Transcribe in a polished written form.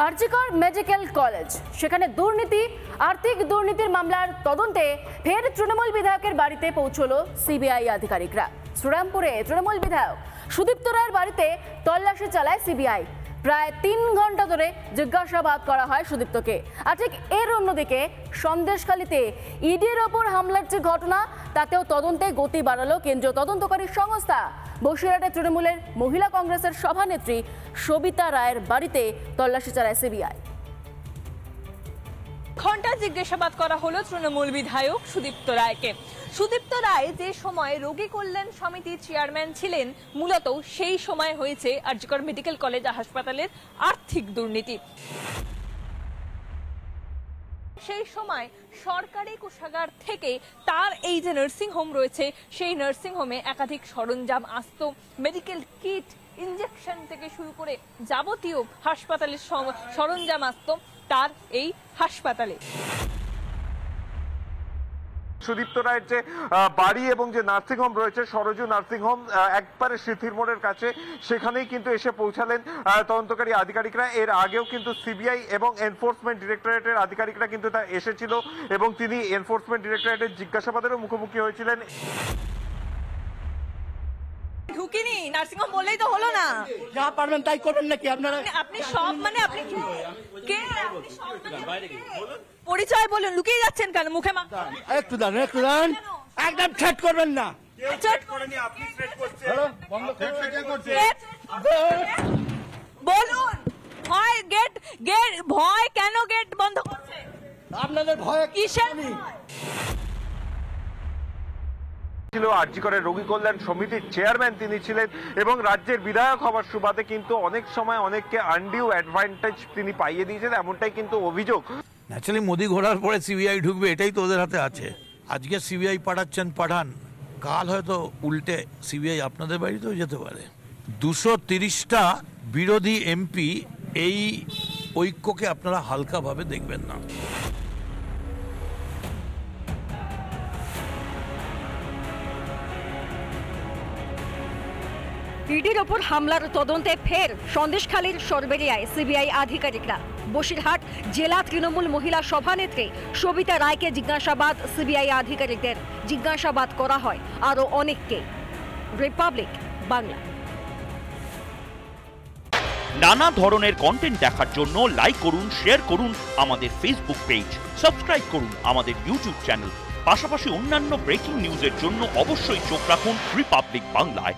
RG Kar medical college, সেখানে দুর্নীতি, আর্থিক দুর্নীতির মামলার তদন্তে ফের তৃণমূল বিধায়কের বাড়িতে পৌঁছলো সিবিআই আধিকারিকরা। শ্রীরামপুরে তৃণমূল বিধায়ক সুদীপ্ত রায়ের বাড়িতে তল্লাশি চালায় সিবিআই। প্রায় 3 ঘন্টা ধরে জিজ্ঞাসাবাদ করা হয় সুদীপ্তকে। আর ঠিক এর অন্যদিকে সন্দেশখালীতে ইডির ওপর হামলার যে ঘটনা, তাতেও তদন্তে গতি বাড়ালো কেন্দ্রীয় তদন্তকারী সংস্থা। বসিরহাটে তৃণমূলের মহিলা কংগ্রেসের সভানেত্রী সবিতা রায়ের বাড়িতে তল্লাশি চালায় সিবিআই। ঘণ্টা জিজ্ঞাসাবাদ করা হলো তৃণমূল বিধায়ক সুদীপ্ত রায়কে। সুদীপ্ত রায় যে সময় রোগী কল্যাণ সমিতির চেয়ারম্যান ছিলেন, মূলত সেই সময় হয়েছে আরজিকর মেডিকেল কলেজ হাসপাতালের আর্থিক দুর্নীতি। সেই সময় সরকারি কোষাগার থেকে তার এই যে নার্সিং হোম রয়েছে, সেই নার্সিং হোমে একাধিক সরঞ্জাম আসতো, মেডিকেল কিট, ইনজেকশন থেকে শুরু করে যাবতীয় হাসপাতালের সরঞ্জাম আসতো তার এই হাসপাতালে। সুদীপ্ত রায়ের যে বাড়ি এবং যে নার্সিং হোম রয়েছে, সরজু নার্সিং হোম, একবারে স্মৃতির মোড়ের কাছে, সেখানেই কিন্তু এসে পৌঁছালেন তদন্তকারী আধিকারিকরা। এর আগেও কিন্তু সিবিআই এবং এনফোর্সমেন্ট ডিরেক্টরেটের আধিকারিকরা কিন্তু তা এসেছিল এবং তিনি এনফোর্সমেন্ট ডিরেক্টরেটের জিজ্ঞাসাবাদেরও মুখোমুখি হয়েছিলেন। ঢুকিনি নার্সিং হোম বললেই তো হলো না, যা পারবেন তাই করবেন নাকি আপনারা? আপনি সব মানে আপনি কে? পরিচয় বলুন, লুকিয়ে যাচ্ছেন কেন? মুখে একটু দাঁড়ান, একদম ছেট করবেন না। বলুন, ভয় কেন গেট বন্ধ করছে? আপনাদের ভয় কিসের? ছিল আরজিকরের রোগী কল্যাণ সমিতির চেয়ারম্যান তিনি ছিলেন এবং রাজ্যের বিধায়ক হওয়ার সুবাদে কিন্তু অনেক সময় অনেককে আনডিউ অ্যাডভান্টেজ তিনি পাইয়ে দিয়েছেন, এমনটাই কিন্তু অভিযোগ। ন্যাচারালি মোদি ঘোরার পরে সিবিআই ঢুকবে, এটাই তো ওদের হাতে আছে। আজকে সিবিআই পাঠাচ্ছেন, পাঠান, কাল হয়তো উল্টে সিবিআই আপনাদের বাড়িতেও যেতে পারে। 230টা বিরোধী এমপি, এই ঐক্যকে আপনারা হালকাভাবে দেখবেন না। ইডির ওপর হামলার তদন্তে ফের সন্দেশখালীর সরবেরিয়ায় সিবিআই আধিকারিকরা। বসিরহাট জেলা তৃণমূল মহিলা সভানেত্রী সবিতা রায়কে জিজ্ঞাসাবাদ সিবিআই আধিকারিকদের। জিজ্ঞাসাবাদ করা হয় আরও অনেককে। রিপাবলিক বাংলা। নানা ধরনের কন্টেন্ট দেখার জন্য লাইক করুন, শেয়ার করুন আমাদের ফেসবুক পেজ, সাবস্ক্রাইব করুন আমাদের ইউটিউব চ্যানেল। পাশাপাশি অন্যান্য ব্রেকিং নিউজের জন্য অবশ্যই চোখ রাখুন রিপাবলিক বাংলায়।